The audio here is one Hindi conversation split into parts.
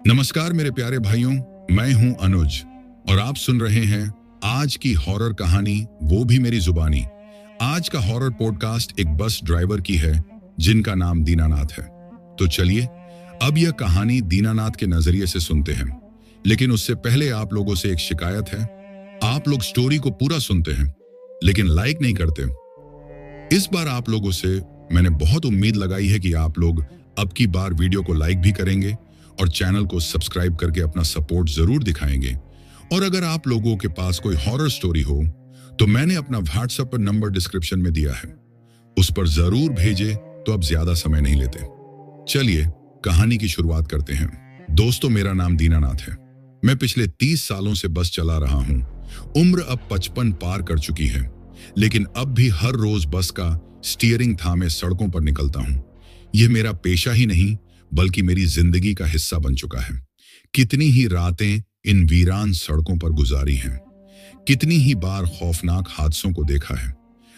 नमस्कार मेरे प्यारे भाइयों, मैं हूं अनुज और आप सुन रहे हैं आज की हॉरर कहानी, वो भी मेरी जुबानी। आज का हॉरर पॉडकास्ट एक बस ड्राइवर की है जिनका नाम दीनानाथ है। तो चलिए अब यह कहानी दीनानाथ के नजरिए से सुनते हैं। लेकिन उससे पहले आप लोगों से एक शिकायत है। आप लोग स्टोरी को पूरा सुनते हैं लेकिन लाइक नहीं करते। इस बार आप लोगों से मैंने बहुत उम्मीद लगाई है कि आप लोग अब की बार वीडियो को लाइक भी करेंगे और चैनल को सब्सक्राइब करके अपना सपोर्ट जरूर दिखाएंगे। और अगर आप लोगों के पास कोई हॉरर स्टोरी हो तो मैंने अपना व्हाट्सएप पर नंबर डिस्क्रिप्शन में दिया है, उस पर जरूर भेजे। तो अब ज्यादा समय नहीं लेते, चलिए कहानी की शुरुआत करते हैं। दोस्तों, मेरा नाम दीनानाथ है। मैं पिछले 30 सालों से बस चला रहा हूं। उम्र अब 55 पार कर चुकी है, लेकिन अब भी हर रोज बस का स्टीयरिंग थामे सड़कों पर निकलता हूं। यह मेरा पेशा ही नहीं बल्कि मेरी जिंदगी का हिस्सा बन चुका है। कितनी ही रातें इन वीरान सड़कों पर गुजारी हैं, कितनी ही बार खौफनाक हादसों को देखा है,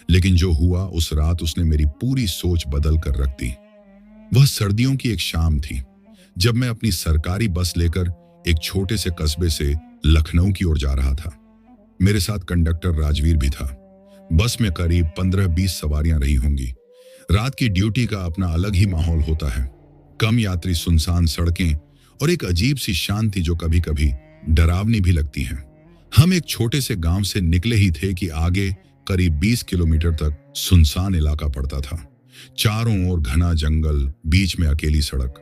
लेकिन जो हुआ उस रात उसने मेरी पूरी सोच बदल कर रख दी। वह सर्दियों की एक शाम थी जब मैं अपनी सरकारी बस लेकर एक छोटे से कस्बे से लखनऊ की ओर जा रहा था। मेरे साथ कंडक्टर राजवीर भी था। बस में करीब 15-20 सवारियां रही होंगी। रात की ड्यूटी का अपना अलग ही माहौल होता है। कम यात्री, सुनसान सड़कें और एक अजीब सी शांति जो कभी कभी डरावनी भी लगती है। हम एक छोटे से गांव से निकले ही थे कि आगे करीब 20 किलोमीटर तक सुनसान इलाका पड़ता था। चारों ओर घना जंगल, बीच में अकेली सड़क।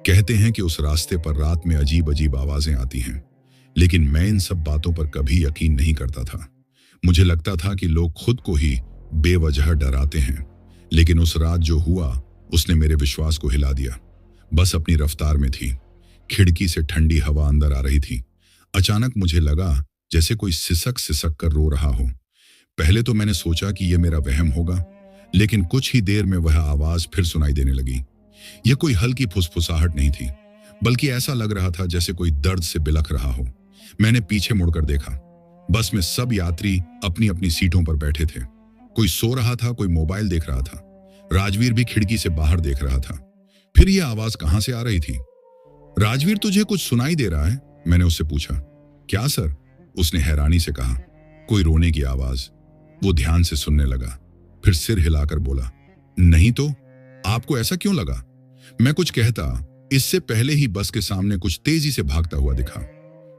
कहते हैं कि उस रास्ते पर रात में अजीब अजीब आवाजें आती हैं, लेकिन मैं इन सब बातों पर कभी यकीन नहीं करता था। मुझे लगता था कि लोग खुद को ही बेवजह डराते हैं, लेकिन उस रात जो हुआ उसने मेरे विश्वास को हिला दिया। बस अपनी रफ्तार में थी। खिड़की से ठंडी हवा अंदर आ रही थी। अचानक मुझे लगा जैसे कोई सिसक सिसक कर रो रहा हो। पहले तो मैंने सोचा कि यह मेरा वहम होगा, लेकिन कुछ ही देर में वह आवाज फिर सुनाई देने लगी। यह कोई हल्की फुसफुसाहट नहीं थी, बल्कि ऐसा लग रहा था जैसे कोई दर्द से बिलख रहा हो। मैंने पीछे मुड़कर देखा। बस में सब यात्री अपनी अपनी सीटों पर बैठे थे। कोई सो रहा था, कोई मोबाइल देख रहा था। राजवीर भी खिड़की से बाहर देख रहा था। फिर यह आवाज कहां से आ रही थी? राजवीर, तुझे कुछ सुनाई दे रहा है? मैंने उससे पूछा। क्या सर? उसने हैरानी से कहा। कोई रोने की आवाज। वो ध्यान से सुनने लगा, फिर सिर हिलाकर बोला, नहीं तो। आपको ऐसा क्यों लगा? मैं कुछ कहता इससे पहले ही बस के सामने कुछ तेजी से भागता हुआ दिखा।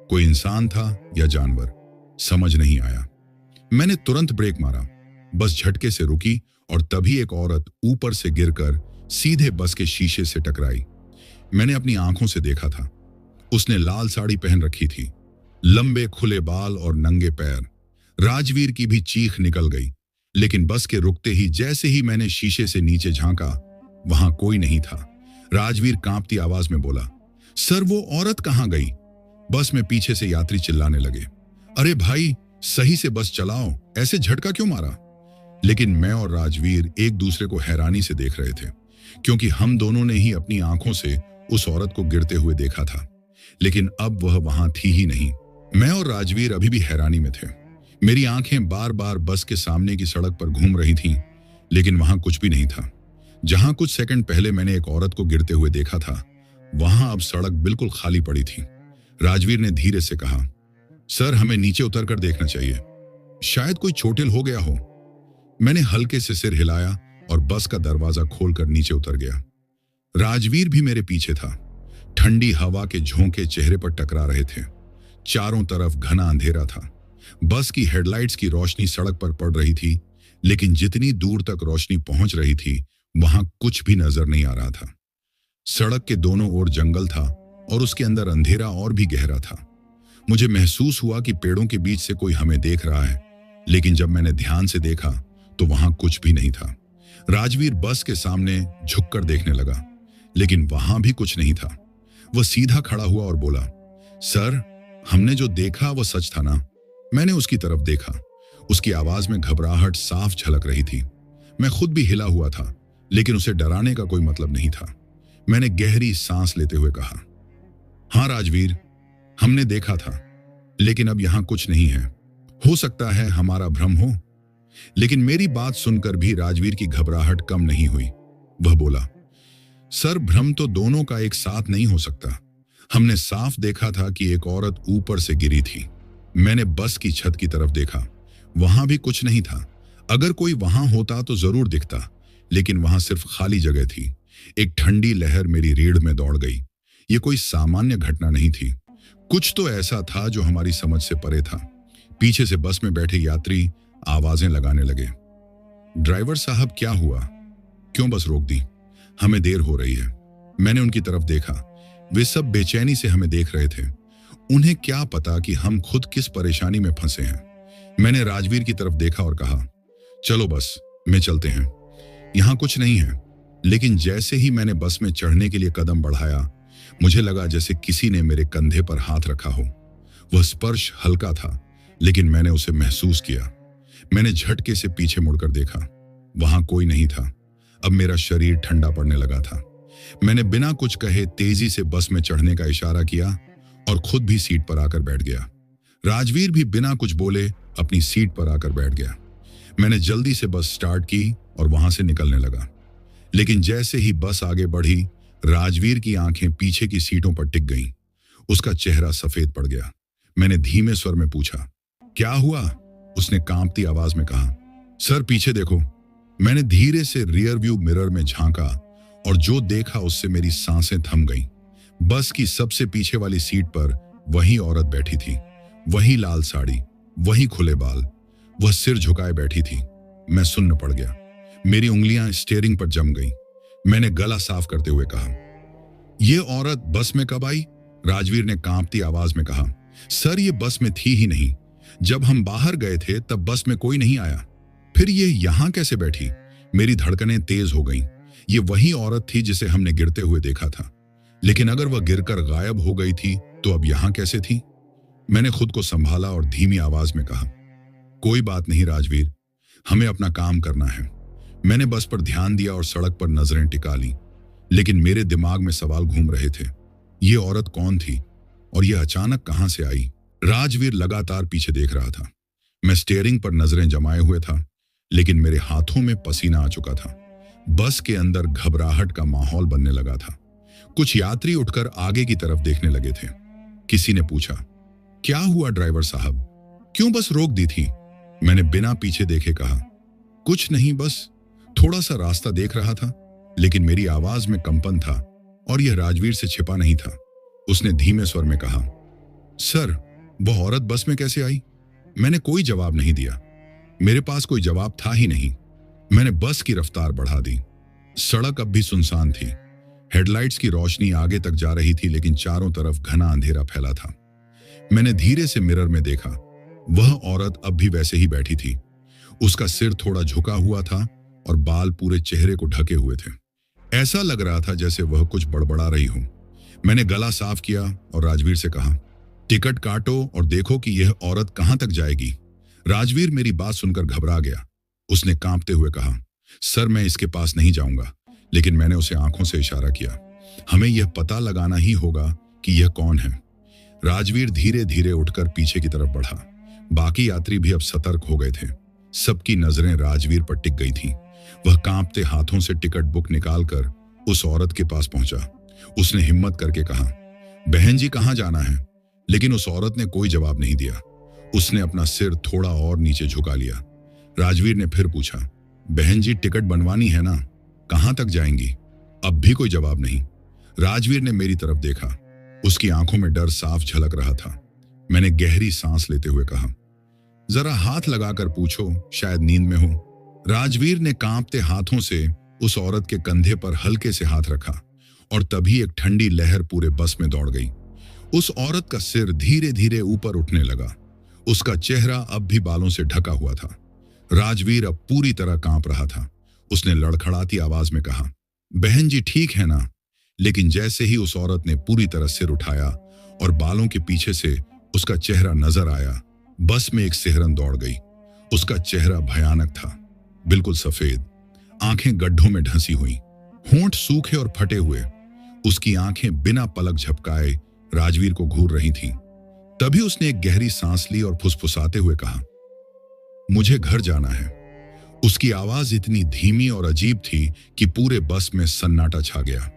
कोई इंसान था या जानवर, समझ नहीं आया। मैंने तुरंत ब्रेक मारा। बस झटके से रुकी और तभी एक औरत ऊपर से गिरकर सीधे बस के शीशे से टकराई। मैंने अपनी आंखों से देखा था। उसने लाल साड़ी पहन रखी थी, लंबे खुले बाल और नंगे पैर। राजवीर की भी चीख निकल गई, लेकिन बस के रुकते ही जैसे ही मैंने शीशे से नीचे झांका, वहां कोई नहीं था। राजवीर कांपती आवाज में बोला, सर वो औरत कहां गई? बस में पीछे से यात्री चिल्लाने लगे, अरे भाई सही से बस चलाओ, ऐसे झटका क्यों मारा? लेकिन मैं और राजवीर एक दूसरे को हैरानी से देख रहे थे, क्योंकि हम दोनों ने ही अपनी आंखों से उस औरत को गिरते हुए देखा था, लेकिन अब वह वहां थी ही नहीं। मैं और राजवीर अभी भी हैरानी में थे। मेरी आंखें बार बार बस के सामने की सड़क पर घूम रही थीं, लेकिन वहां कुछ भी नहीं था। जहां कुछ सेकंड पहले मैंने एक औरत को गिरते हुए देखा था, वहां अब सड़क बिल्कुल खाली पड़ी थी। राजवीर ने धीरे से कहा, सर हमें नीचे उतर कर देखना चाहिए, शायद कोई चोटिल हो गया हो। मैंने हल्के से सिर हिलाया और बस का दरवाजा खोलकर नीचे उतर गया। राजवीर भी मेरे पीछे था। ठंडी हवा के झोंके चेहरे पर टकरा रहे थे। चारों तरफ घना अंधेरा था। बस की हेडलाइट्स की रोशनी सड़क पर पड़ रही थी, लेकिन जितनी दूर तक रोशनी पहुंच रही थी वहां कुछ भी नजर नहीं आ रहा था। सड़क के दोनों ओर जंगल था और उसके अंदर अंधेरा और भी गहरा था। मुझे महसूस हुआ कि पेड़ों के बीच से कोई हमें देख रहा है, लेकिन जब मैंने ध्यान से देखा तो वहां कुछ भी नहीं था। राजवीर बस के सामने झुककर देखने लगा, लेकिन वहां भी कुछ नहीं था। वह सीधा खड़ा हुआ और बोला, सर हमने जो देखा वो सच था ना? मैंने उसकी तरफ देखा। उसकी आवाज में घबराहट साफ झलक रही थी। मैं खुद भी हिला हुआ था, लेकिन उसे डराने का कोई मतलब नहीं था। मैंने गहरी सांस लेते हुए कहा, हाँ राजवीर, हमने देखा था, लेकिन अब यहां कुछ नहीं है। हो सकता है हमारा भ्रम हो। लेकिन मेरी बात सुनकर भी राजवीर की घबराहट कम नहीं हुई। वह बोला, सर भ्रम तो दोनों का एक साथ नहीं हो सकता। हमने साफ देखा था कि एक औरत ऊपर से गिरी थी। मैंने बस की छत की तरफ देखा, वहां भी कुछ नहीं था। अगर कोई वहां होता तो जरूर दिखता, लेकिन वहां सिर्फ खाली जगह थी। एक ठंडी लहर मेरी रीढ़ में दौड़ गई। ये कोई सामान्य घटना नहीं थी, कुछ तो ऐसा था जो हमारी समझ से परे था। पीछे से बस में बैठे यात्री आवाजें लगाने लगे, ड्राइवर साहब क्या हुआ, क्यों बस रोक दी, हमें देर हो रही है। मैंने उनकी तरफ देखा, वे सब बेचैनी से हमें देख रहे थे। उन्हें क्या पता कि हम खुद किस परेशानी में फंसे हैं। मैंने राजवीर की तरफ देखा और कहा, चलो बस में चलते हैं, यहां कुछ नहीं है। लेकिन जैसे ही मैंने बस में चढ़ने के लिए कदम बढ़ाया, मुझे लगा जैसे किसी ने मेरे कंधे पर हाथ रखा हो। वह स्पर्श हल्का था, लेकिन मैंने उसे महसूस किया। मैंने झटके से पीछे मुड़कर देखा, वहां कोई नहीं था। अब मेरा शरीर ठंडा पड़ने लगा था। मैंने बिना कुछ कहे तेजी से बस में चढ़ने का इशारा किया और खुद भी सीट पर आकर बैठ गया। राजवीर भी बिना कुछ बोले अपनी सीट पर आकर बैठ गया। मैंने जल्दी से बस स्टार्ट की और वहां से निकलने लगा। लेकिन जैसे ही बस आगे बढ़ी, राजवीर की आंखें पीछे की सीटों पर टिक गईं। उसका चेहरा सफेद पड़ गया। मैंने धीमे स्वर में पूछा, क्या हुआ? उसने कांपती आवाज में कहा, सर पीछे देखो। मैंने धीरे से रियर व्यू मिरर में झांका और जो देखा उससे मेरी सांसें थम गईं। बस की सबसे पीछे वाली सीट पर वही औरत बैठी थी, वही लाल साड़ी, वही खुले बाल। वह सिर झुकाए बैठी थी। मैं सुन्न पड़ गया। मेरी उंगलियां स्टीयरिंग पर जम गईं। मैंने गला साफ करते हुए कहा, यह औरत बस में कब आई? राजवीर ने कांपती आवाज में कहा, सर ये बस में थी ही नहीं। जब हम बाहर गए थे तब बस में कोई नहीं आया, फिर ये यहां कैसे बैठी? मेरी धड़कनें तेज हो गईं। ये वही औरत थी जिसे हमने गिरते हुए देखा था, लेकिन अगर वह गिरकर गायब हो गई थी तो अब यहां कैसे थी? मैंने खुद को संभाला और धीमी आवाज में कहा, कोई बात नहीं राजवीर, हमें अपना काम करना है। मैंने बस पर ध्यान दिया और सड़क पर नजरें टिका ली, लेकिन मेरे दिमाग में सवाल घूम रहे थे। ये औरत कौन थी और यह अचानक कहां से आई? राजवीर लगातार पीछे देख रहा था। मैं स्टीयरिंग पर नजरें जमाए हुए था, लेकिन मेरे हाथों में पसीना आ चुका था। बस के अंदर घबराहट का माहौल बनने लगा था। कुछ यात्री उठकर आगे की तरफ देखने लगे थे। किसी ने पूछा, क्या हुआ ड्राइवर साहब, क्यों बस रोक दी थी? मैंने बिना पीछे देखे कहा, कुछ नहीं, बस थोड़ा सा रास्ता देख रहा था। लेकिन मेरी आवाज में कंपन था और यह राजवीर से छिपा नहीं था। उसने धीमे स्वर में कहा, सर वह औरत बस में कैसे आई? मैंने कोई जवाब नहीं दिया। मेरे पास कोई जवाब था ही नहीं। मैंने बस की रफ्तार बढ़ा दी। सड़क अब भी सुनसान थी। हेडलाइट्स की रोशनी आगे तक जा रही थी, लेकिन चारों तरफ घना अंधेरा फैला था। मैंने धीरे से मिरर में देखा। वह औरत अब भी वैसे ही बैठी थी। उसका सिर थोड़ा झुका हुआ था और बाल पूरे चेहरे को ढके हुए थे। ऐसा लग रहा था जैसे वह कुछ बड़बड़ा रही हो। मैंने गला साफ किया और राजवीर से कहा, टिकट काटो और देखो कि यह औरत कहां तक जाएगी। राजवीर मेरी बात सुनकर घबरा गया। उसने कांपते हुए कहा, सर मैं इसके पास नहीं जाऊंगा। लेकिन मैंने उसे आंखों से इशारा किया। हमें यह पता लगाना ही होगा कि यह कौन है। राजवीर धीरे धीरे उठकर पीछे की तरफ बढ़ा। बाकी यात्री भी अब सतर्क हो गए थे। सबकी नजरें राजवीर पर टिक गई थीं। वह कांपते हाथों से टिकट बुक निकालकर उस औरत के पास पहुंचा। उसने हिम्मत करके कहा, बहन जी कहां जाना है? लेकिन उस औरत ने कोई जवाब नहीं दिया। उसने अपना सिर थोड़ा और नीचे झुका लिया। राजवीर ने फिर पूछा, बहन जी टिकट बनवानी है ना, कहां तक जाएंगी? अब भी कोई जवाब नहीं। राजवीर ने मेरी तरफ देखा। उसकी आंखों में डर साफ झलक रहा था। मैंने गहरी सांस लेते हुए कहा, जरा हाथ लगाकर पूछो, शायद नींद में हो। राजवीर ने कांपते हाथों से उस औरत के कंधे पर हल्के से हाथ रखा और तभी एक ठंडी लहर पूरे बस में दौड़ गई। उस औरत का सिर धीरे धीरे ऊपर उठने लगा। उसका चेहरा अब भी बालों से ढका हुआ था। राजवीर अब पूरी तरह कांप रहा था। उसने लड़खड़ाती आवाज में कहा, बहन जी ठीक है ना? लेकिन जैसे ही उस औरत ने पूरी तरह सिर उठाया और बालों के पीछे से उसका चेहरा नजर आया, बस में एक सिहरन दौड़ गई। उसका चेहरा भयानक था, बिल्कुल सफेद, आंखें गड्ढों में ढंसी हुई, होंठ सूखे और फटे हुए। उसकी आंखें बिना पलक झपकाए राजवीर को घूर रही थीं। तभी उसने एक गहरी सांस ली और फुसफुसाते हुए कहा, मुझे घर जाना है। उसकी आवाज इतनी धीमी और अजीब थी कि पूरे बस में सन्नाटा छा गया।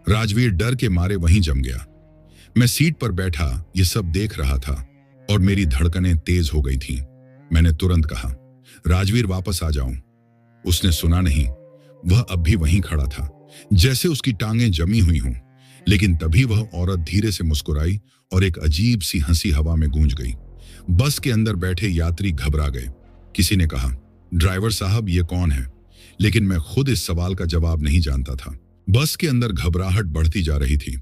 राजवीर डर के मारे वहीं जम गया। मैं सीट पर बैठा ये सब देख रहा था और मेरी धड़कनें तेज हो गई थीं। मैंने तुरंत कहा, राजवीर वापस आ जाऊं। उसने सुना नहीं। वह अब भी वहीं खड़ा था, जैसे उसकी टांगें जमी हुई हों। लेकिन तभी वह औरत धीरे से मुस्कुराई और एक अजीब सी हंसी हवा में गूंज गई। बस के अंदर बैठे यात्री घबरा गए। किसी ने कहा, ड्राइवर साहब ये कौन है? लेकिन मैं खुद इस सवाल का जवाब नहीं जानता था। बस के अंदर घबराहट बढ़ती जा रही थी।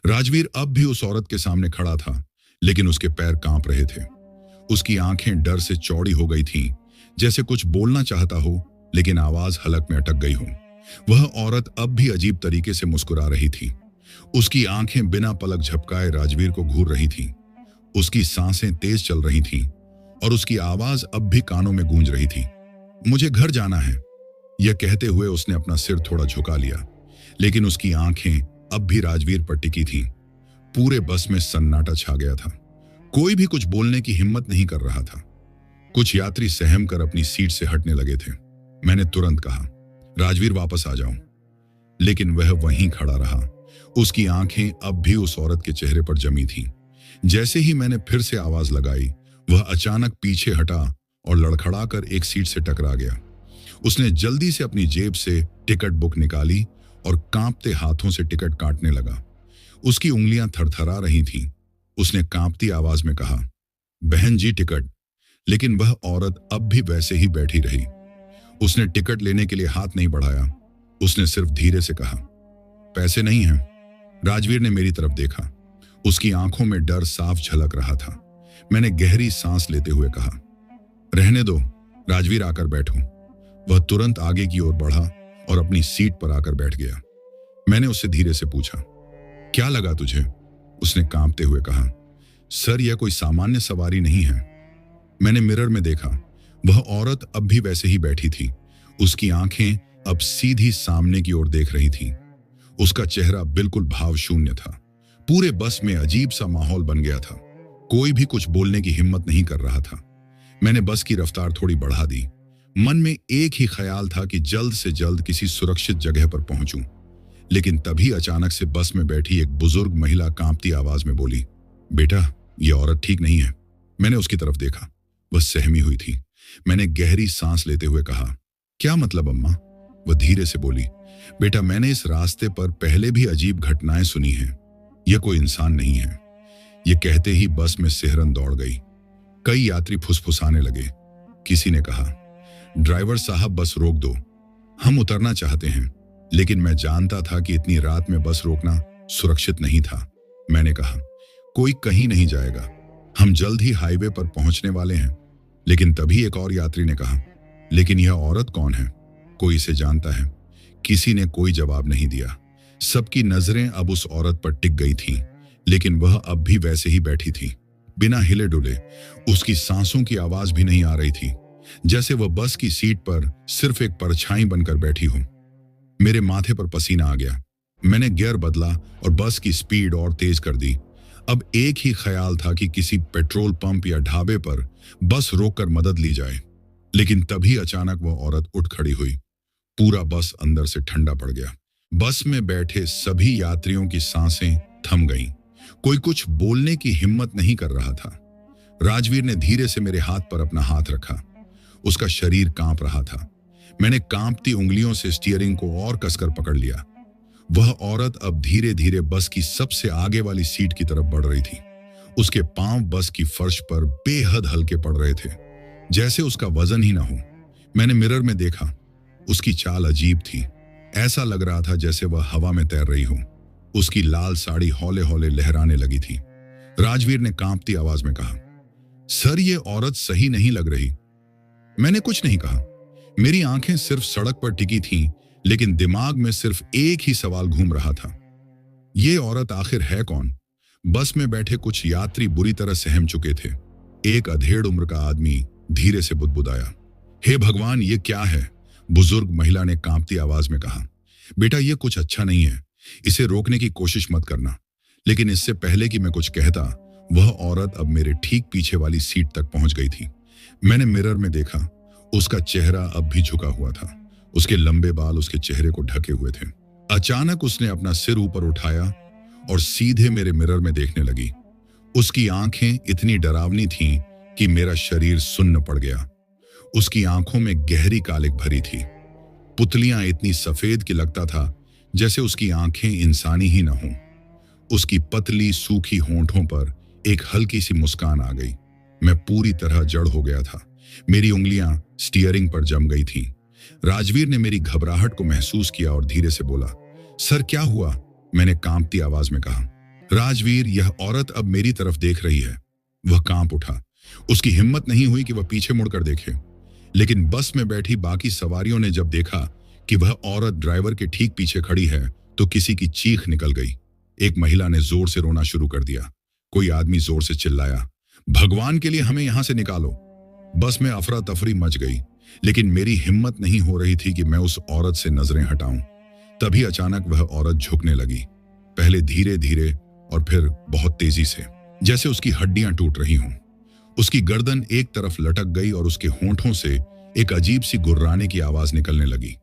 राजवीर अब भी उस औरत के सामने खड़ा था, लेकिन उसके पैर कांप रहे थे। उसकी आंखें डर से चौड़ी हो गई थीं, जैसे कुछ बोलना चाहता हो लेकिन आवाज हलक में अटक गई हो। वह औरत अब भी अजीब तरीके से मुस्कुरा रही थी। उसकी आंखें बिना पलक झपकाए राजवीर को घूर रही थीं। उसकी सांसें तेज चल रही थीं और उसकी आवाज अब भी कानों में गूंज रही थी। मुझे घर जाना है, यह कहते हुए उसने अपना सिर थोड़ा झुका लिया, लेकिन उसकी आंखें अब भी राजवीर पर टिकी थीं। पूरे बस में सन्नाटा छा गया था। कोई भी कुछ बोलने की हिम्मत नहीं कर रहा था। कुछ यात्री सहम कर अपनी सीट से हटने लगे थे। मैंने तुरंत कहा, राजवीर वापस आ जाऊं। लेकिन वह वहीं खड़ा रहा। उसकी आंखें अब भी उस औरत के चेहरे पर जमी थीं। जैसे ही मैंने फिर से आवाज लगाई, वह अचानक पीछे हटा और लड़खड़ाकर एक सीट से टकरा गया। उसने जल्दी से अपनी जेब से टिकट बुक निकाली और कांपते हाथों से टिकट काटने लगा। उसकी उंगलियां थरथरा रही थीं। उसने कांपती आवाज में कहा, बहन जी टिकट। लेकिन वह औरत अब भी वैसे ही बैठी रही। उसने टिकट लेने के लिए हाथ नहीं बढ़ाया। उसने सिर्फ धीरे से कहा, पैसे नहीं हैं। राजवीर ने मेरी तरफ देखा। उसकी आंखों में डर साफ झलक रहा था। मैंने गहरी सांस लेते हुए कहा, रहने दो, राजवीर आकर बैठो। वह तुरंत आगे की ओर बढ़ा और अपनी सीट पर आकर बैठ गया। मैंने उससे धीरे से पूछा, क्या लगा तुझे? उसने कांपते हुए कहा, सर यह कोई सामान्य सवारी नहीं है। मैंने मिरर में देखा। वह औरत अब भी वैसे ही बैठी थी। उसकी आंखें अब सीधी सामने की ओर देख रही थीं। उसका चेहरा बिल्कुल भावशून्य था। पूरे बस में अजीब सा माहौल बन गया था। कोई भी कुछ बोलने की हिम्मत नहीं कर रहा था। मैंने बस की रफ्तार थोड़ी बढ़ा दी। मन में एक ही ख्याल था कि जल्द से जल्द किसी सुरक्षित जगह पर पहुंचूं। लेकिन तभी अचानक से बस में बैठी एक बुजुर्ग महिला कांपती आवाज में बोली, बेटा यह औरत ठीक नहीं है। मैंने उसकी तरफ देखा। वह सहमी हुई थी। मैंने गहरी सांस लेते हुए कहा, क्या मतलब अम्मा? वह धीरे से बोली, बेटा मैंने इस रास्ते पर पहले भी अजीब घटनाएं सुनी हैं। यह कोई इंसान नहीं है। यह कहते ही बस में सिहरन दौड़ गई। कई यात्री फुसफुसाने लगे। किसी ने कहा, ड्राइवर साहब बस रोक दो, हम उतरना चाहते हैं। लेकिन मैं जानता था कि इतनी रात में बस रोकना सुरक्षित नहीं था। मैंने कहा, कोई कहीं नहीं जाएगा, हम जल्द ही हाईवे पर पहुंचने वाले हैं। लेकिन तभी एक और यात्री ने कहा, लेकिन यह औरत कौन है? कोई इसे जानता है? किसी ने कोई जवाब नहीं दिया। सबकी नजरें अब उस औरत पर टिक गई थीं, लेकिन वह अब भी वैसे ही बैठी थी, बिना हिले डुले। उसकी सांसों की आवाज भी नहीं आ रही थी, जैसे वह बस की सीट पर सिर्फ एक परछाई बनकर बैठी हो। मेरे माथे पर पसीना आ गया। मैंने गियर बदला और बस की स्पीड और तेज कर दी। अब एक ही ख्याल था कि किसी पेट्रोल पंप या ढाबे पर बस रोककर मदद ली जाए। लेकिन तभी अचानक वह औरत उठ खड़ी हुई। पूरा बस अंदर से ठंडा पड़ गया। बस में बैठे सभी यात्रियों की सांसें थम गईं। कोई कुछ बोलने की हिम्मत नहीं कर रहा था। राजवीर ने धीरे से मेरे हाथ पर अपना हाथ रखा। उसका शरीर कांप रहा था। मैंने कांपती उंगलियों से स्टीयरिंग को और कसकर पकड़ लिया। वह औरत अब धीरे धीरे बस की सबसे आगे वाली सीट की तरफ बढ़ रही थी। उसके पांव बस की फर्श पर बेहद हल्के पड़ रहे थे, जैसे उसका वजन ही ना हो। मैंने मिरर में देखा। उसकी चाल अजीब थी। ऐसा लग रहा था जैसे वह हवा में तैर रही हो। उसकी लाल साड़ी हौले हौले लहराने लगी थी। राजवीर ने कांपती आवाज में कहा, सर ये औरत सही नहीं लग रही। मैंने कुछ नहीं कहा। मेरी आंखें सिर्फ सड़क पर टिकी थीं, लेकिन दिमाग में सिर्फ एक ही सवाल घूम रहा था, ये औरत आखिर है कौन? बस में बैठे कुछ यात्री बुरी तरह सहम चुके थे। एक अधेड़ उम्र का आदमी धीरे से बुदबुदाया, हे भगवान ये क्या है? बुजुर्ग महिला ने कांपती आवाज में कहा, बेटा ये कुछ अच्छा नहीं है, इसे रोकने की कोशिश मत करना। लेकिन इससे पहले कि मैं कुछ कहता, वह औरत अब मेरे ठीक पीछे वाली सीट तक पहुंच गई थी। मैंने मिरर में देखा। उसका चेहरा अब भी झुका हुआ था। उसके लंबे बाल उसके चेहरे को ढके हुए थे। अचानक उसने अपना सिर ऊपर उठाया और सीधे मेरे मिरर में देखने लगी। उसकी आंखें इतनी डरावनी थीं कि मेरा शरीर सुन्न पड़ गया। उसकी आंखों में गहरी कालिक भरी थी, पुतलियां इतनी सफेद कि लगता था जैसे उसकी आंखें इंसानी ही न हों। उसकी पतली सूखी होंठों पर एक हल्की सी मुस्कान आ गई। मैं पूरी तरह जड़ हो गया था। मेरी उंगलियां स्टीयरिंग पर जम गई थीं। राजवीर ने मेरी घबराहट को महसूस किया और धीरे से बोला, सर क्या हुआ? मैंने कांपती आवाज में कहा। राजवीर, यह औरत अब मेरी तरफ देख रही है। वह कांप उठा। उसकी हिम्मत नहीं हुई कि वह पीछे मुड़कर देखे, लेकिन बस में बैठी बाकी सवारियों ने जब देखा कि वह औरत ड्राइवर के ठीक पीछे खड़ी है तो किसी की चीख निकल गई। एक महिला ने जोर से रोना शुरू कर दिया। कोई आदमी जोर से चिल्लाया, भगवान के लिए हमें यहां से निकालो। बस में अफरा तफरी मच गई, लेकिन मेरी हिम्मत नहीं हो रही थी कि मैं उस औरत से नजरें हटाऊं। तभी अचानक वह औरत झुकने लगी, पहले धीरे धीरे और फिर बहुत तेजी से, जैसे उसकी हड्डियां टूट रही हों। उसकी गर्दन एक तरफ लटक गई और उसके होंठों से एक अजीब सी गुर्राने की आवाज निकलने लगी।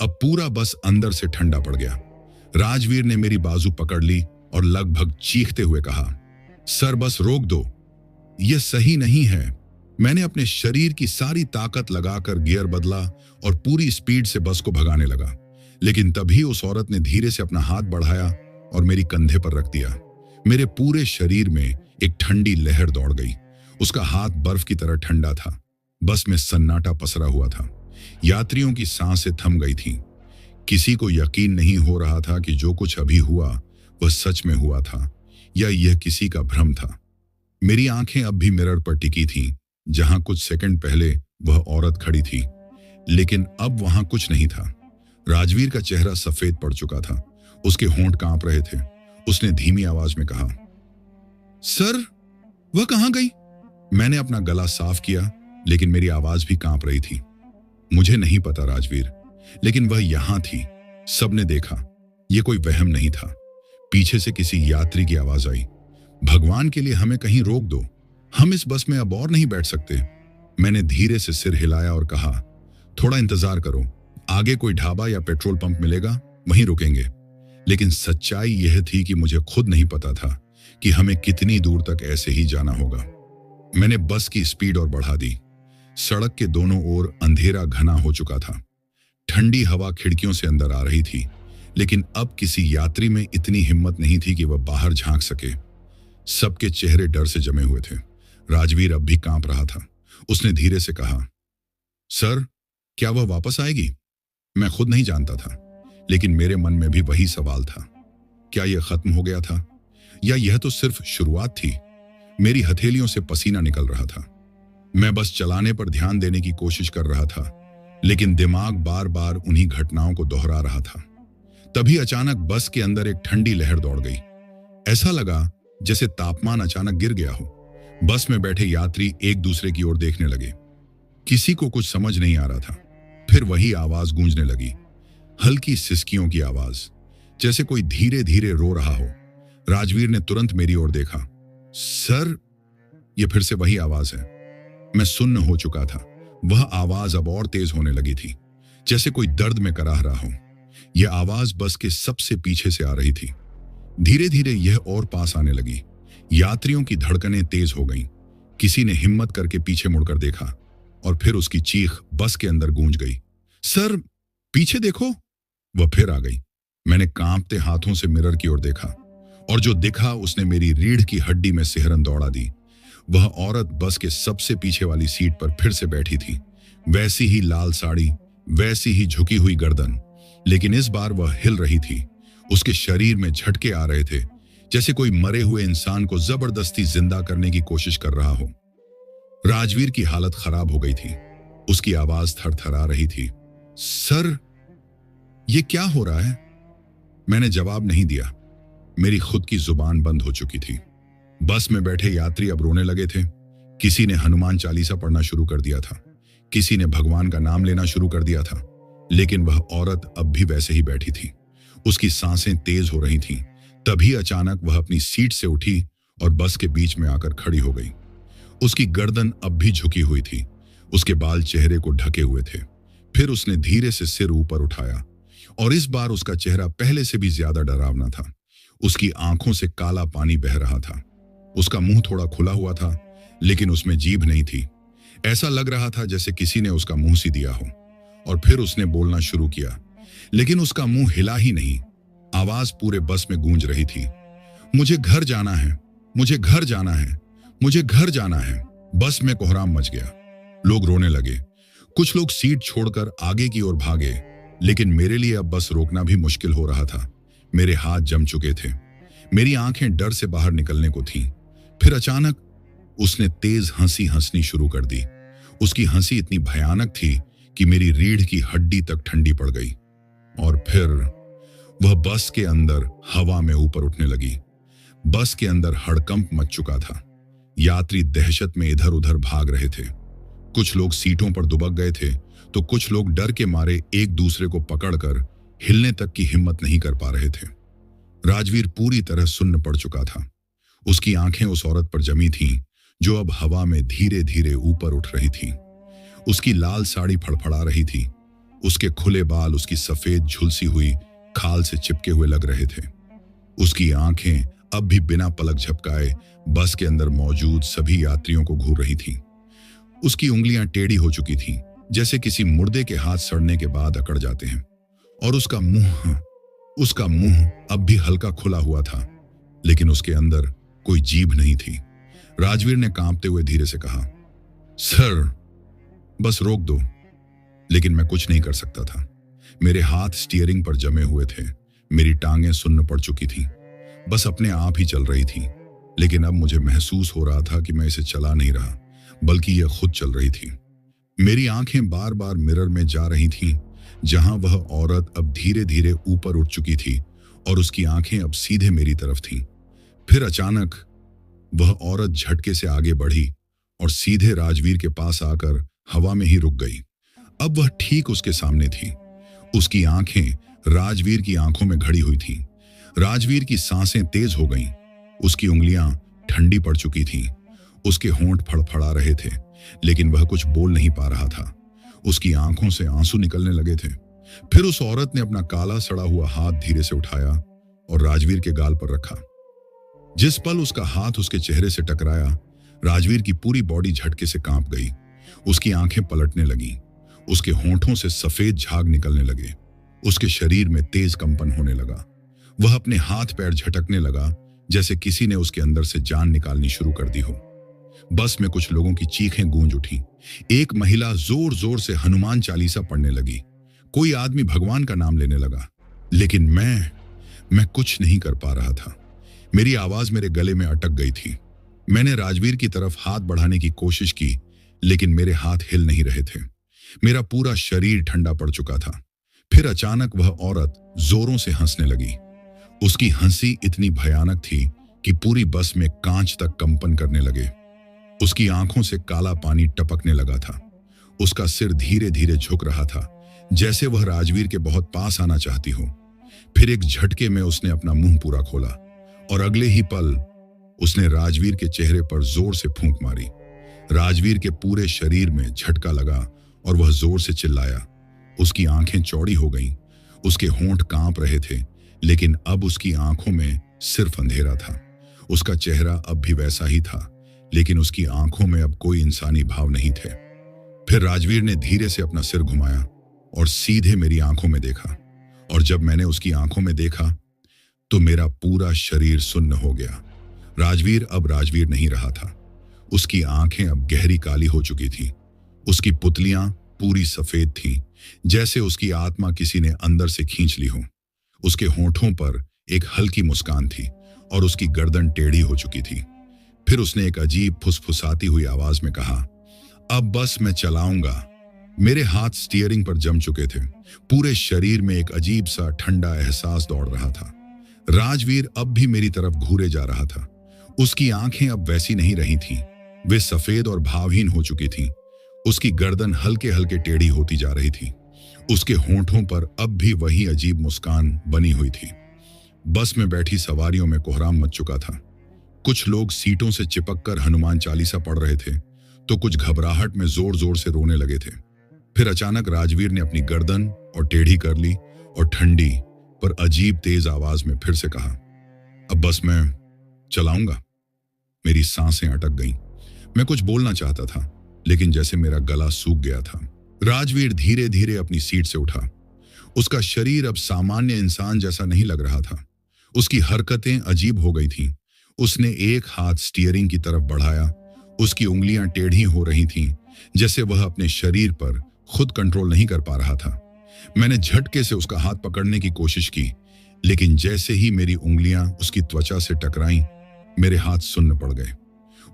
अब पूरा बस अंदर से ठंडा पड़ गया। राजवीर ने मेरी बाजू पकड़ ली और लगभग चीखते हुए कहा, सर बस रोक दो, यह सही नहीं है। मैंने अपने शरीर की सारी ताकत लगाकर गियर बदला और पूरी स्पीड से बस को भगाने लगा, लेकिन तभी उस औरत ने धीरे से अपना हाथ बढ़ाया और मेरी कंधे पर रख दिया। मेरे पूरे शरीर में एक ठंडी लहर दौड़ गई। उसका हाथ बर्फ की तरह ठंडा था। बस में सन्नाटा पसरा हुआ था। यात्रियों की सांसें थम गई थीं। किसी को यकीन नहीं हो रहा था कि जो कुछ अभी हुआ वह सच में हुआ था या यह किसी का भ्रम था। मेरी आंखें अब भी मिरर पर टिकी थीं, जहां कुछ सेकंड पहले वह औरत खड़ी थी, लेकिन अब वहां कुछ नहीं था। राजवीर का चेहरा सफेद पड़ चुका था। उसके होंठ कांप रहे थे। उसने धीमी आवाज में कहा, सर वह कहां गई? मैंने अपना गला साफ किया, लेकिन मेरी आवाज भी कांप रही थी। मुझे नहीं पता राजवीर, लेकिन वह यहां थी। सबने देखा। यह कोई वहम नहीं था। पीछे से किसी यात्री की आवाज आई, भगवान के लिए हमें कहीं रोक दो, हम इस बस में अब और नहीं बैठ सकते। मैंने धीरे से सिर हिलाया और कहा, थोड़ा इंतजार करो, आगे कोई ढाबा या पेट्रोल पंप मिलेगा, वहीं रुकेंगे। लेकिन सच्चाई यह थी कि मुझे खुद नहीं पता था कि हमें कितनी दूर तक ऐसे ही जाना होगा। मैंने बस की स्पीड और बढ़ा दी। सड़क के दोनों ओर अंधेरा घना हो चुका था। ठंडी हवा खिड़कियों से अंदर आ रही थी, लेकिन अब किसी यात्री में इतनी हिम्मत नहीं थी कि वह बाहर झांक सके। सबके चेहरे डर से जमे हुए थे। राजवीर अब भी कांप रहा था। उसने धीरे से कहा, सर क्या वह वापस आएगी? मैं खुद नहीं जानता था, लेकिन मेरे मन में भी वही सवाल था। क्या यह खत्म हो गया था या यह तो सिर्फ शुरुआत थी? मेरी हथेलियों से पसीना निकल रहा था। मैं बस चलाने पर ध्यान देने की कोशिश कर रहा था, लेकिन दिमाग बार बार उन्हीं घटनाओं को दोहरा रहा था। तभी अचानक बस के अंदर एक ठंडी लहर दौड़ गई। ऐसा लगा जैसे तापमान अचानक गिर गया हो। बस में बैठे यात्री एक दूसरे की ओर देखने लगे। किसी को कुछ समझ नहीं आ रहा था। फिर वही आवाज गूंजने लगी, हल्की सिसकियों की आवाज, जैसे कोई धीरे धीरे रो रहा हो। राजवीर ने तुरंत मेरी ओर देखा। सर, यह फिर से वही आवाज है। मैं सुन्न हो चुका था। वह आवाज अब और तेज होने लगी थी, जैसे कोई दर्द में कराह रहा हो। यह आवाज बस के सबसे पीछे से आ रही थी। धीरे धीरे यह और पास आने लगी। यात्रियों की धड़कनें तेज हो गईं। किसी ने हिम्मत करके पीछे मुड़कर देखा और फिर उसकी चीख बस के अंदर गूंज गई, सर पीछे देखो। वह फिर आ गई। मैंने कांपते हाथों से मिरर की ओर देखा और जो दिखा उसने मेरी रीढ़ की हड्डी में सिहरन दौड़ा दी। वह औरत बस के सबसे पीछे वाली सीट पर फिर से बैठी थी। वैसी ही लाल साड़ी, वैसी ही झुकी हुई गर्दन, लेकिन इस बार वह हिल रही थी। उसके शरीर में झटके आ रहे थे, जैसे कोई मरे हुए इंसान को जबरदस्ती जिंदा करने की कोशिश कर रहा हो। राजवीर की हालत खराब हो गई थी। उसकी आवाज थरथरा रही थी, सर ये क्या हो रहा है? मैंने जवाब नहीं दिया। मेरी खुद की जुबान बंद हो चुकी थी। बस में बैठे यात्री अब रोने लगे थे। किसी ने हनुमान चालीसा पढ़ना शुरू कर दिया था, किसी ने भगवान का नाम लेना शुरू कर दिया था, लेकिन वह औरत अब भी वैसे ही बैठी थी। उसकी सांसें तेज हो रही थीं। तभी अचानक वह अपनी सीट से उठी और बस के बीच में आकर खड़ी हो गई। उसकी गर्दन अब भी झुकी हुई थी। उसके बाल चेहरे को ढके हुए थे। फिर उसने धीरे से सिर ऊपर उठाया और इस बार उसका चेहरा पहले से भी ज्यादा डरावना था। उसकी आंखों से काला पानी बह रहा था। उसका मुंह थोड़ा खुला हुआ था, लेकिन उसमें जीभ नहीं थी। ऐसा लग रहा था जैसे किसी ने उसका मुंह सी दिया हो। और फिर उसने बोलना शुरू किया, लेकिन उसका मुंह हिला ही नहीं। आवाज पूरे बस में गूंज रही थी, मुझे घर जाना है, मुझे घर जाना है, मुझे घर जाना है। बस में कोहराम मच गया। लोग रोने लगे। कुछ लोग सीट छोड़कर आगे की ओर भागे, लेकिन मेरे लिए अब बस रोकना भी मुश्किल हो रहा था। मेरे हाथ जम चुके थे, मेरी आंखें डर से बाहर निकलने को थीं। फिर अचानक उसने तेज हंसी हंसनी शुरू कर दी। उसकी हंसी इतनी भयानक थी कि मेरी रीढ़ की हड्डी तक ठंडी पड़ गई। और फिर वह बस के अंदर हवा में ऊपर उठने लगी। बस के अंदर हड़कंप मच चुका था। यात्री दहशत में इधर उधर भाग रहे थे। कुछ लोग सीटों पर दुबक गए थे, तो कुछ लोग डर के मारे एक दूसरे को पकड़कर हिलने तक की हिम्मत नहीं कर पा रहे थे। राजवीर पूरी तरह सुन्न पड़ चुका था। उसकी आंखें उस औरत पर जमी थीं, जो अब हवा में धीरे धीरे ऊपर उठ रही थी। उसकी लाल साड़ी फड़फड़ा रही थी। उसके खुले बाल उसकी सफेद झुलसी हुई खाल से चिपके हुए लग रहे थे। उसकी आंखें अब भी बिना पलक झपकाए बस के अंदर मौजूद सभी यात्रियों को घूर रही थीं। उसकी उंगलियां टेढ़ी हो चुकी थीं, जैसे किसी मुर्दे के हाथ सड़ने के बाद अकड़ जाते हैं। और उसका मुंह अब भी हल्का खुला हुआ था, लेकिन उसके अंदर कोई जीभ नहीं थी। राजवीर ने कांपते हुए धीरे से कहा, सर, बस रोक दो। लेकिन मैं कुछ नहीं कर सकता था। मेरे हाथ स्टीयरिंग पर जमे हुए थे। मेरी टांगें सुन्न पड़ चुकी थीं, बस अपने आप ही चल रही थी। लेकिन अब मुझे महसूस हो रहा था कि मैं इसे चला नहीं रहा, बल्कि यह खुद चल रही थी। मेरी आंखें बार बार मिरर में जा रही थीं, जहां वह औरत अब धीरे धीरे ऊपर उठ चुकी थी और उसकी आंखें अब सीधे मेरी तरफ थीं। फिर अचानक वह औरत झटके से आगे बढ़ी और सीधे राजवीर के पास आकर हवा में ही रुक गई। अब वह ठीक उसके सामने थी। उसकी आंखें राजवीर की आंखों में घड़ी हुई थीं। राजवीर की सांसें तेज हो गईं। उसकी उंगलियां ठंडी पड़ चुकी थीं। उसके होंठ फड़फड़ा रहे थे, लेकिन वह कुछ बोल नहीं पा रहा था। उसकी आंखों से आंसू निकलने लगे थे। फिर उस औरत ने अपना काला सड़ा हुआ हाथ धीरे से उठाया और राजवीर के गाल पर रखा। जिस पल उसका हाथ उसके चेहरे से टकराया, राजवीर की पूरी बॉडी झटके से कांप गई। उसकी आंखें पलटने लगीं। उसके होंठों से सफेद झाग निकलने लगे। उसके शरीर में तेज कंपन होने लगा। वह अपने हाथ पैर झटकने लगा, जैसे किसी ने उसके अंदर से जान निकालनी शुरू कर दी हो। बस में कुछ लोगों की चीखें गूंज उठी। एक महिला जोर जोर से हनुमान चालीसा पढ़ने लगी। कोई आदमी भगवान का नाम लेने लगा। लेकिन मैं कुछ नहीं कर पा रहा था। मेरी आवाज मेरे गले में अटक गई थी। मैंने राजवीर की तरफ हाथ बढ़ाने की कोशिश की, लेकिन मेरे हाथ हिल नहीं रहे थे। मेरा पूरा शरीर ठंडा पड़ चुका था। फिर अचानक वह औरत जोरों से हंसने लगी। उसकी हंसी इतनी भयानक थी कि पूरी बस में कांच तक कंपन करने लगे। उसकी आंखों से काला पानी टपकने लगा था। उसका सिर धीरे धीरे झुक रहा था, जैसे वह राजवीर के बहुत पास आना चाहती हो। फिर एक झटके में उसने अपना मुंह पूरा खोला और अगले ही पल उसने राजवीर के चेहरे पर जोर से फूंक मारी। राजवीर के पूरे शरीर में झटका लगा और वह जोर से चिल्लाया। उसकी आंखें चौड़ी हो गईं। उसके होंठ कांप रहे थे, लेकिन अब उसकी आंखों में सिर्फ अंधेरा था। उसका चेहरा अब भी वैसा ही था, लेकिन उसकी आंखों में अब कोई इंसानी भाव नहीं थे। फिर राजवीर ने धीरे से अपना सिर घुमाया और सीधे मेरी आंखों में देखा। और जब मैंने उसकी आंखों में देखा तो मेरा पूरा शरीर सुन्न हो गया। राजवीर अब राजवीर नहीं रहा था। उसकी आंखें अब गहरी काली हो चुकी थीं। उसकी पुतलियां पूरी सफेद थीं, जैसे उसकी आत्मा किसी ने अंदर से खींच ली हो। उसके होंठों पर एक हल्की मुस्कान थी और उसकी गर्दन टेढ़ी हो चुकी थी। फिर उसने एक अजीब फुसफुसाती हुई आवाज में कहा, अब बस मैं चलाऊंगा। मेरे हाथ स्टीयरिंग पर जम चुके थे। पूरे शरीर में एक अजीब सा ठंडा एहसास दौड़ रहा था। राजवीर अब भी मेरी तरफ घूरे जा रहा था। उसकी आंखें अब वैसी नहीं रही थीं। वे सफेद और भावहीन हो चुकी थीं। उसकी गर्दन हल्के हल्के टेढ़ी होती जा रही थी। उसके होंठों पर अब भी वही अजीब मुस्कान बनी हुई थी। बस में बैठी सवारियों में कोहराम मच चुका था। कुछ लोग सीटों से चिपककर हनुमान चालीसा पढ़ रहे थे, तो कुछ घबराहट में जोर जोर से रोने लगे थे। फिर अचानक राजवीर ने अपनी गर्दन और टेढ़ी कर ली और ठंडी पर अजीब तेज आवाज में फिर से कहा, अब बस मैं चलाऊंगा। मेरी सांसें अटक गईं। मैं कुछ बोलना चाहता था, लेकिन जैसे मेरा गला सूख गया था। राजवीर धीरे धीरे अपनी सीट से उठा। उसका शरीर अब सामान्य इंसान जैसा नहीं लग रहा था। उसकी हरकतें अजीब हो गई थीं। उसने एक हाथ स्टीयरिंग की तरफ बढ़ाया। उसकी उंगलियां टेढ़ी हो रही थीं, जैसे वह अपने शरीर पर खुद कंट्रोल नहीं कर पा रहा था। मैंने झटके से उसका हाथ पकड़ने की कोशिश की, लेकिन जैसे ही मेरी उंगलियां उसकी त्वचा से टकराईं, मेरे हाथ सुन्न पड़ गए।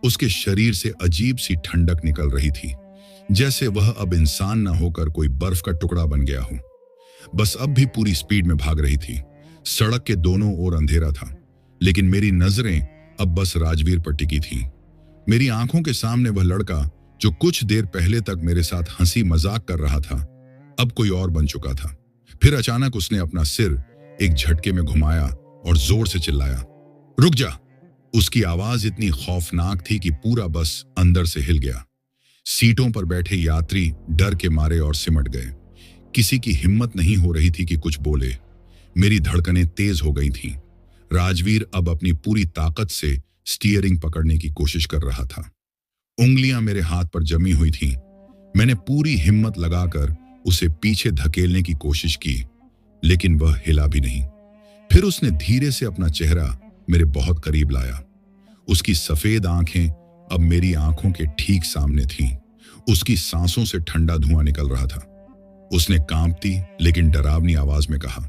उसके शरीर से अजीब सी ठंडक निकल रही थी, जैसे वह अब इंसान न होकर कोई बर्फ का टुकड़ा बन गया हो। बस अब भी पूरी स्पीड में भाग रही थी। सड़क के दोनों ओर अंधेरा था, लेकिन मेरी नजरें अब बस राजवीर पर टिकी थीं। मेरी आंखों के सामने वह लड़का जो कुछ देर पहले तक मेरे साथ हंसी मजाक कर रहा था, अब कोई और बन चुका था। फिर अचानक उसने अपना सिर एक झटके में घुमाया और जोर से चिल्लाया, रुक जा। उसकी आवाज इतनी खौफनाक थी कि पूरा बस अंदर से हिल गया। सीटों पर बैठे यात्री डर के मारे और सिमट गए। किसी की हिम्मत नहीं हो रही थी कि कुछ बोले। मेरी धड़कनें तेज हो गई थीं। राजवीर अब अपनी पूरी ताकत से स्टीयरिंग पकड़ने की कोशिश कर रहा था। उंगलियां मेरे हाथ पर जमी हुई थीं। मैंने पूरी हिम्मत लगाकर उसे पीछे धकेलने की कोशिश की, लेकिन वह हिला भी नहीं। फिर उसने धीरे से अपना चेहरा मेरे बहुत करीब लाया। उसकी सफेद आंखें अब मेरी आंखों के ठीक सामने थीं। उसकी सांसों से ठंडा धुआं निकल रहा था। उसने कांपती लेकिन डरावनी आवाज में कहा,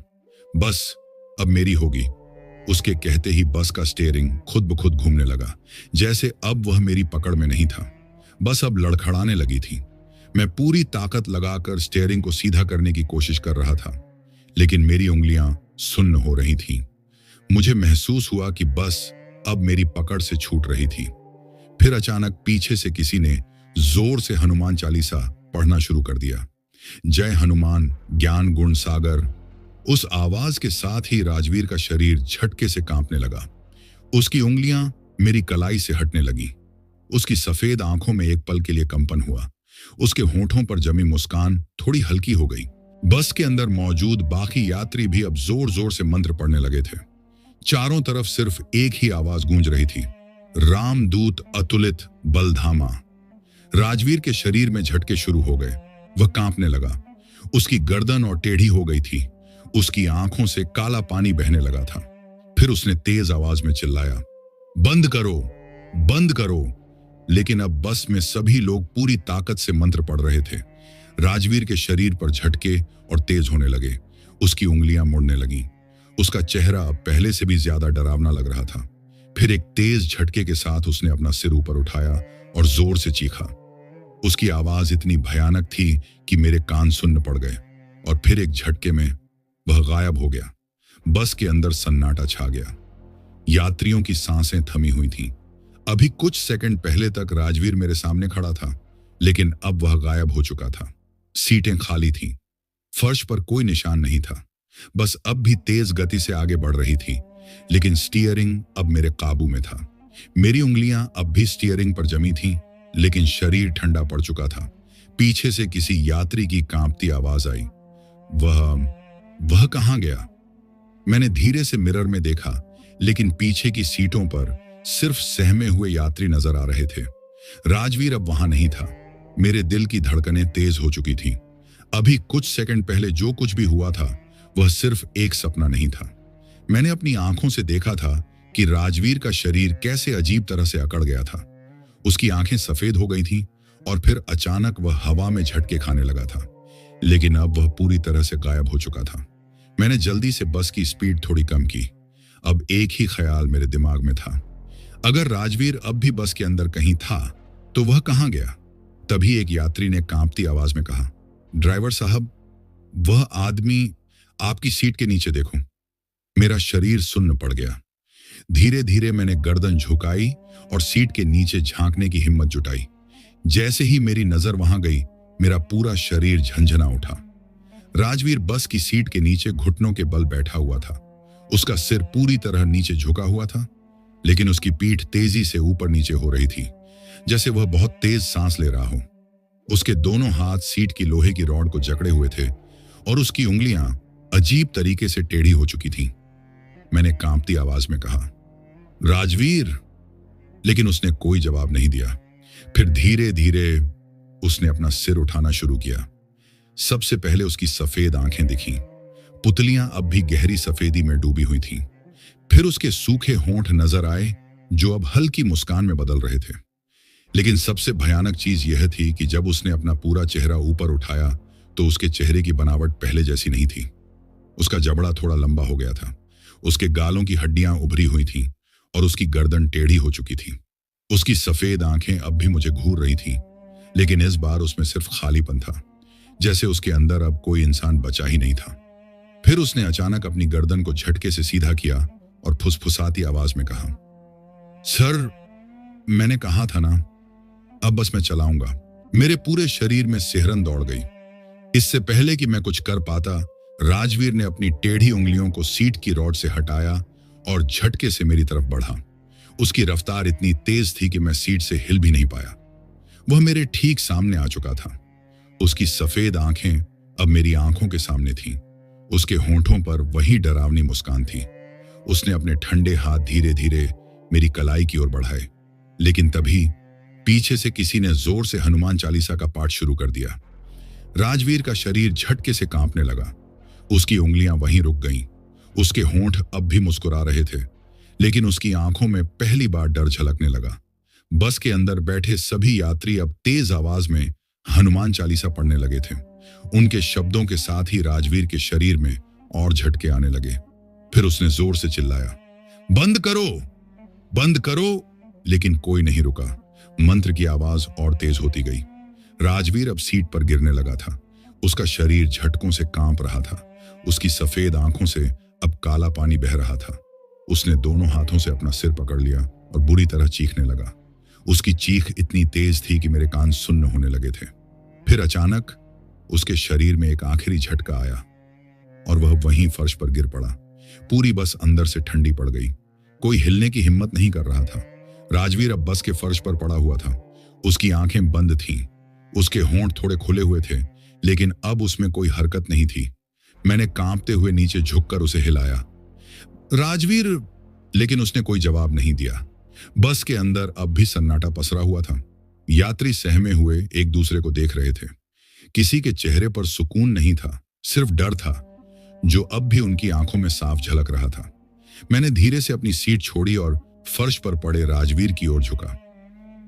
बस अब मेरी होगी। उसके कहते ही बस का स्टीयरिंग खुद ब खुद घूमने लगा, जैसे अब वह मेरी पकड़ में नहीं था। बस अब लड़खड़ाने लगी थी। मैं पूरी ताकत लगाकर स्टीयरिंग को सीधा करने की कोशिश कर रहा था, लेकिन मेरी उंगलियां सुन्न हो रही थीं। मुझे महसूस हुआ कि बस अब मेरी पकड़ से छूट रही थी। फिर अचानक पीछे से किसी ने जोर से हनुमान चालीसा पढ़ना शुरू कर दिया। जय हनुमान ज्ञान गुण सागर। उस आवाज के साथ ही राजवीर का शरीर झटके से कांपने लगा। उसकी उंगलियां मेरी कलाई से हटने लगी। उसकी सफेद आंखों में एक पल के लिए कंपन हुआ। उसके होंठों पर जमी मुस्कान थोड़ी हल्की हो गई। बस के अंदर मौजूद बाकी यात्री भी अब जोर जोर से मंत्र पढ़ने लगे थे। चारों तरफ सिर्फ एक ही आवाज गूंज रही थी, रामदूत अतुलित बलधामा। राजवीर के शरीर में झटके शुरू हो गए। वह कांपने लगा। उसकी गर्दन और टेढ़ी हो गई थी। उसकी आंखों से काला पानी बहने लगा था। फिर उसने तेज आवाज में चिल्लाया, बंद करो, बंद करो। लेकिन अब बस में सभी लोग पूरी ताकत से मंत्र पढ़ रहे थे। राजवीर के शरीर पर झटके और तेज होने लगे। उसकी उंगलियां मुड़ने लगीं। उसका चेहरा अब पहले से भी ज्यादा डरावना लग रहा था। फिर एक तेज झटके के साथ उसने अपना सिर ऊपर उठाया और जोर से चीखा। उसकी आवाज इतनी भयानक थी कि मेरे कान सुन्न पड़ गए, और फिर एक झटके में वह गायब हो गया। बस के अंदर सन्नाटा छा गया। यात्रियों की सांसें थमी हुई थीं। अभी कुछ सेकंड पहले तक राजवीर मेरे सामने खड़ा था, लेकिन अब वह गायब हो चुका था। सीटें खाली थीं। फर्श पर कोई निशान नहीं था। बस अब भी तेज गति से आगे बढ़ रही थी, लेकिन स्टीयरिंग अब मेरे काबू में था। मेरी उंगलियां अब भी स्टीयरिंग पर जमी थीं, लेकिन शरीर ठंडा पड़ चुका था। पीछे से किसी यात्री की कांपती आवाज आई, वह कहां गया? मैंने धीरे से मिरर में देखा, लेकिन पीछे की सीटों पर सिर्फ सहमे हुए यात्री नजर आ रहे थे। राजवीर अब वहां नहीं था। मेरे दिल की धड़कनें तेज हो चुकी थीं। अभी कुछ सेकंड पहले जो कुछ भी हुआ था, वह सिर्फ एक सपना नहीं था। मैंने अपनी आंखों से देखा था कि राजवीर का शरीर कैसे अजीब तरह से अकड़ गया था। उसकी आंखें सफेद हो गई थीं, और फिर अचानक वह हवा में झटके खाने लगा था। लेकिन अब वह पूरी तरह से गायब हो चुका था। मैंने जल्दी से बस की स्पीड थोड़ी कम की। अब एक ही ख्याल मेरे दिमाग में था, अगर राजवीर अब भी बस के अंदर कहीं था तो वह कहां गया? तभी एक यात्री ने कांपती आवाज में कहा, ड्राइवर साहब, वह आदमी आपकी सीट के नीचे देखो। मेरा शरीर सुन्न पड़ गया। धीरे धीरे मैंने गर्दन झुकाई और सीट के नीचे झांकने की हिम्मत जुटाई। जैसे ही मेरी नजर वहां गई, मेरा पूरा शरीर झंझना उठा। राजवीर बस की सीट के नीचे घुटनों के बल बैठा हुआ था। उसका सिर पूरी तरह नीचे झुका हुआ था, लेकिन उसकी पीठ तेजी से ऊपर नीचे हो रही थी, जैसे वह बहुत तेज सांस ले रहा हो। उसके दोनों हाथ सीट की लोहे की रॉड को जकड़े हुए थे, और उसकी उंगलियां अजीब तरीके से टेढ़ी हो चुकी थीं। मैंने कांपती आवाज में कहा। राजवीर, लेकिन उसने कोई जवाब नहीं दिया। फिर धीरे धीरे उसने अपना सिर उठाना शुरू किया। सबसे पहले उसकी सफेद आंखें दिखीं। पुतलियां अब भी गहरी सफेदी में डूबी हुई थीं। फिर उसके सूखे होंठ नजर आए जो अब हल्की मुस्कान में बदल रहे थे। लेकिन सबसे भयानक चीज यह थी कि जब उसने अपना पूरा चेहरा ऊपर उठाया तो उसके चेहरे की बनावट पहले जैसी नहीं थी। उसका जबड़ा थोड़ा लंबा हो गया था, उसके गालों की हड्डियां उभरी हुई थीं और उसकी गर्दन टेढ़ी हो चुकी थी। उसकी सफेद आंखें अब भी मुझे घूर रही थीं, लेकिन इस बार उसमें सिर्फ खालीपन था, जैसे उसके अंदर अब कोई इंसान बचा ही नहीं था। फिर उसने अचानक अपनी गर्दन को झटके से सीधा किया और फुसफुसाती आवाज में कहा, सर, मैंने कहा था ना, अब बस मैं चलाऊंगा। मेरे पूरे शरीर में सिहरन दौड़ गई। इससे पहले कि मैं कुछ कर पाता, राजवीर ने अपनी टेढ़ी उंगलियों को सीट की रॉड से हटाया और झटके से मेरी तरफ बढ़ा। उसकी रफ्तार इतनी तेज थी कि मैं सीट से हिल भी नहीं पाया। वह मेरे ठीक सामने आ चुका था। उसकी सफेद आंखें अब मेरी आंखों के सामने थीं। उसके होंठों पर वही डरावनी मुस्कान थी। उसने अपने ठंडे हाथ धीरे धीरे मेरी कलाई की ओर बढ़ाए, लेकिन तभी पीछे से किसी ने जोर से हनुमान चालीसा का पाठ शुरू कर दिया। राजवीर का शरीर झटके से कांपने लगा। उसकी उंगलियां वहीं रुक गईं। उसके होंठ अब भी मुस्कुरा रहे थे, लेकिन उसकी आंखों में पहली बार डर झलकने लगा। बस के अंदर बैठे सभी यात्री अब तेज आवाज में हनुमान चालीसा पढ़ने लगे थे। उनके शब्दों के साथ ही राजवीर के शरीर में और झटके आने लगे। फिर उसने जोर से चिल्लाया, बंद करो, बंद करो, लेकिन कोई नहीं रुका। मंत्र की आवाज और तेज होती गई। राजवीर अब सीट पर गिरने लगा था। उसका शरीर झटकों से कांप रहा था। उसकी सफेद आंखों से अब काला पानी बह रहा था। उसने दोनों हाथों से अपना सिर पकड़ लिया और बुरी तरह चीखने लगा। उसकी चीख इतनी तेज थी कि मेरे कान सुन्न होने लगे थे। फिर अचानक उसके शरीर में एक आखिरी झटका आया और वह वहीं फर्श पर गिर पड़ा। पूरी बस अंदर से ठंडी पड़ गई। कोई हिलने की हिम्मत नहीं कर रहा था। राजवीर अब बस के फर्श पर पड़ा हुआ था। उसकी आंखें बंद थीं। उसके होंठ थोड़े खुले हुए थे, लेकिन अब उसमें कोई हरकत नहीं थी। मैंने कांपते हुए नीचे झुककर उसे हिलाया, राजवीर, लेकिन उसने कोई जवाब नहीं दिया। बस के अंदर अब भी सन्नाटा पसरा हुआ था। यात्री सहमे हुए एक दूसरे को देख रहे थे। किसी के चेहरे पर सुकून नहीं था, सिर्फ डर था, जो अब भी उनकी आंखों में साफ झलक रहा था। मैंने धीरे से अपनी सीट छोड़ी और फर्श पर पड़े राजवीर की ओर झुका।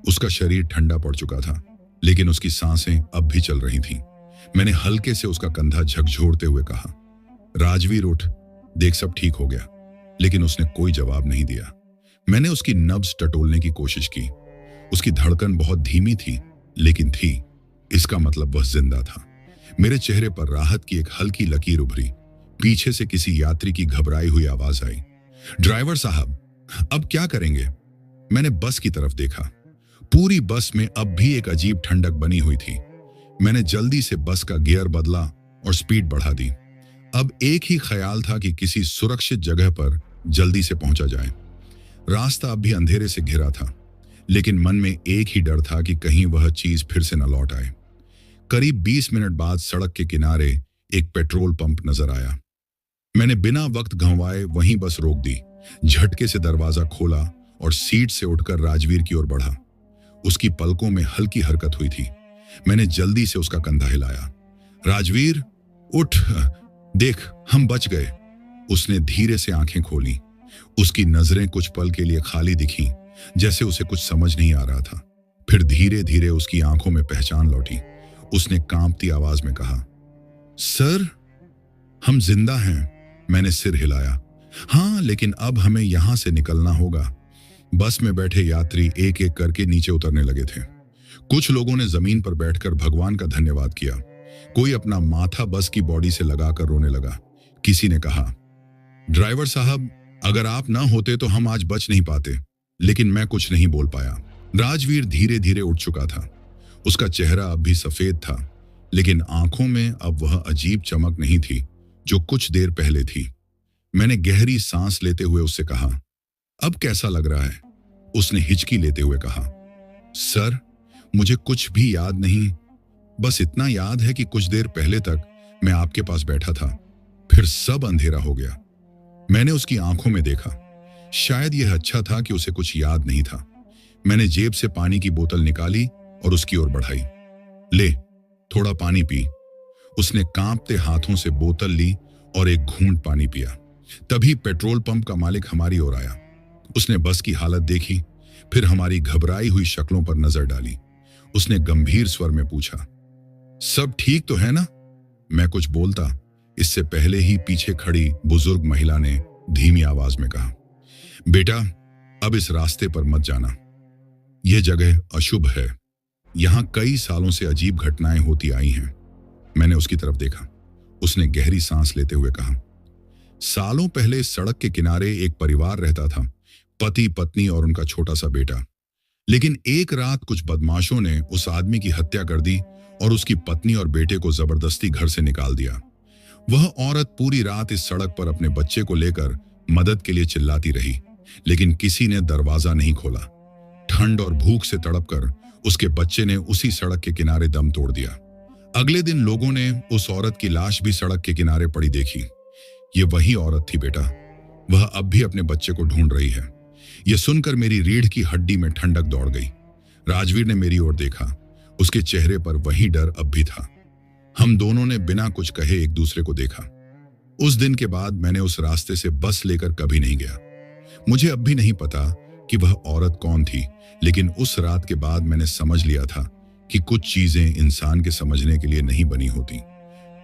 उसका शरीर ठंडा पड़ चुका था, लेकिन उसकी सांसें अब भी चल रही थीं। मैंने हल्के से उसका कंधा झकझोरते हुए कहा, राजवीर उठ, देख सब ठीक हो गया। लेकिन उसने कोई जवाब नहीं दिया। मैंने उसकी नब्ज टटोलने की कोशिश की। उसकी धड़कन बहुत धीमी थी, लेकिन थी। इसका मतलब वह जिंदा था। मेरे चेहरे पर राहत की एक हल्की लकीर उभरी। पीछे से किसी यात्री की घबराई हुई आवाज आई, ड्राइवर साहब, अब क्या करेंगे? मैंने बस की तरफ देखा। पूरी बस में अब भी एक अजीब ठंडक बनी हुई थी। मैंने जल्दी से बस का गियर बदला और स्पीड बढ़ा दी। अब एक ही ख्याल था कि किसी सुरक्षित जगह पर जल्दी से पहुंचा जाए। रास्ता अब भी अंधेरे से घिरा था, लेकिन मन में एक ही डर था कि कहीं वह चीज फिर से न लौट आए। करीब 20 मिनट बाद सड़क के किनारे एक पेट्रोल पंप नजर आया। मैंने बिना वक्त गंवाए वहीं बस रोक दी, झटके से दरवाजा खोला और सीट से उठकर राजवीर की ओर बढ़ा। उसकी पलकों में हल्की हरकत हुई थी। मैंने जल्दी से उसका कंधा हिलाया, राजवीर उठ, देख हम बच गए। उसने धीरे से आंखें खोली। उसकी नजरें कुछ पल के लिए खाली दिखीं, जैसे उसे कुछ समझ नहीं आ रहा था। फिर धीरे धीरे उसकी आंखों में पहचान लौटी। उसने कांपती आवाज में कहा, सर, हम जिंदा हैं। मैंने सिर हिलाया, हाँ, लेकिन अब हमें यहां से निकलना होगा। बस में बैठे यात्री एक एक करके नीचे उतरने लगे थे। कुछ लोगों ने जमीन पर बैठकर भगवान का धन्यवाद किया। कोई अपना माथा बस की बॉडी से लगाकर रोने लगा। किसी ने कहा, ड्राइवर साहब, अगर आप ना होते तो हम आज बच नहीं पाते। लेकिन मैं कुछ नहीं बोल पाया। राजवीर धीरे धीरे उठ चुका था। उसका चेहरा अब भी सफेद था, लेकिन आंखों में अब वह अजीब चमक नहीं थी जो कुछ देर पहले थी। मैंने गहरी सांस लेते हुए उससे कहा, अब कैसा लग रहा है? उसने हिचकी लेते हुए कहा, सर, मुझे कुछ भी याद नहीं। बस इतना याद है कि कुछ देर पहले तक मैं आपके पास बैठा था, फिर सब अंधेरा हो गया। मैंने उसकी आंखों में देखा। शायद यह अच्छा था कि उसे कुछ याद नहीं था। मैंने जेब से पानी की बोतल निकाली और उसकी ओर बढ़ाई। ले, थोड़ा पानी पी। उसने कांपते हाथों से बोतल ली और एक घूंट पानी पिया। तभी पेट्रोल पंप का मालिक हमारी ओर आया। उसने बस की हालत देखी, फिर हमारी घबराई हुई शक्लों पर नजर डाली। उसने गंभीर स्वर में पूछा, सब ठीक तो है ना? मैं कुछ बोलता, इससे पहले ही पीछे खड़ी बुजुर्ग महिला ने धीमी आवाज में कहा, बेटा, अब इस रास्ते पर मत जाना। यह जगह अशुभ है। यहां कई सालों से अजीब घटनाएं होती आई हैं। मैंने उसकी तरफ देखा। उसने गहरी सांस लेते हुए कहा, सालों पहले इस सड़क के किनारे एक परिवार रहता था, पति, पत्नी और उनका छोटा सा बेटा। लेकिन एक रात कुछ बदमाशों ने उस आदमी की हत्या कर दी और उसकी पत्नी और बेटे को जबरदस्ती घर से निकाल दिया। वह औरत पूरी रात इस सड़क पर अपने बच्चे को लेकर मदद के लिए चिल्लाती रही, लेकिन किसी ने दरवाजा नहीं खोला। ठंड और भूख से तड़पकर उसके बच्चे ने उसी सड़क के किनारे दम तोड़ दिया। अगले दिन लोगों ने उस औरत की लाश भी सड़क के किनारे पड़ी देखी। ये वही औरत थी बेटा। वह अब भी अपने बच्चे को ढूंढ रही है। यह सुनकर मेरी रीढ़ की हड्डी में ठंडक दौड़ गई। राजवीर ने मेरी ओर देखा। उसके चेहरे पर वही डर अब भी था। हम दोनों ने बिना कुछ कहे एक दूसरे को देखा। उस दिन के बाद मैंने उस रास्ते से बस लेकर कभी नहीं गया। मुझे अब भी नहीं पता कि वह औरत कौन थी, लेकिन उस रात के बाद मैंने समझ लिया था कि कुछ चीजें इंसान के समझने के लिए नहीं बनी होती।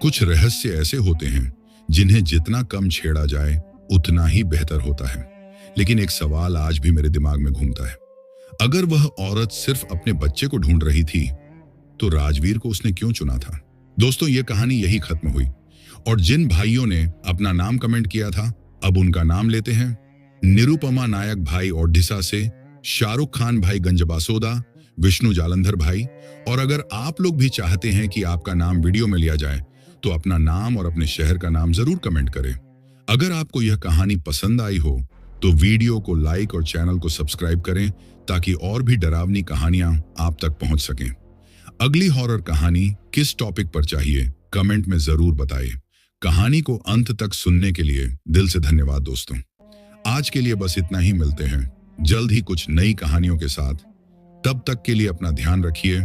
कुछ रहस्य ऐसे होते हैं जिन्हें जितना कम छेड़ा जाए उतना ही बेहतर होता है। लेकिन एक सवाल आज भी मेरे दिमाग में घूमता है, अगर वह औरत सिर्फ अपने बच्चे को ढूंढ रही थी तो राजवीर को उसने क्यों चुना था? दोस्तों, यह कहानी यही खत्म हुई। और जिन भाइयों ने अपना नाम कमेंट किया था, अब उनका नाम लेते हैं। निरुपमा नायक भाई ओडिशा से, शाहरुख खान भाई गंजबासोदा, विष्णु जालंधर भाई। और अगर आप लोग भी चाहते हैं कि आपका नाम वीडियो में लिया जाए तो अपना नाम और अपने शहर का नाम जरूर कमेंट करें। अगर आपको यह कहानी पसंद आई हो तो वीडियो को लाइक और चैनल को सब्सक्राइब करें ताकि और भी डरावनी कहानियां आप तक पहुंच सकें। अगली हॉरर कहानी किस टॉपिक पर चाहिए कमेंट में जरूर बताएं। कहानी को अंत तक सुनने के लिए दिल से धन्यवाद दोस्तों। आज के लिए बस इतना ही। मिलते हैं जल्द ही कुछ नई कहानियों के साथ। तब तक के लिए अपना ध्यान रखिए।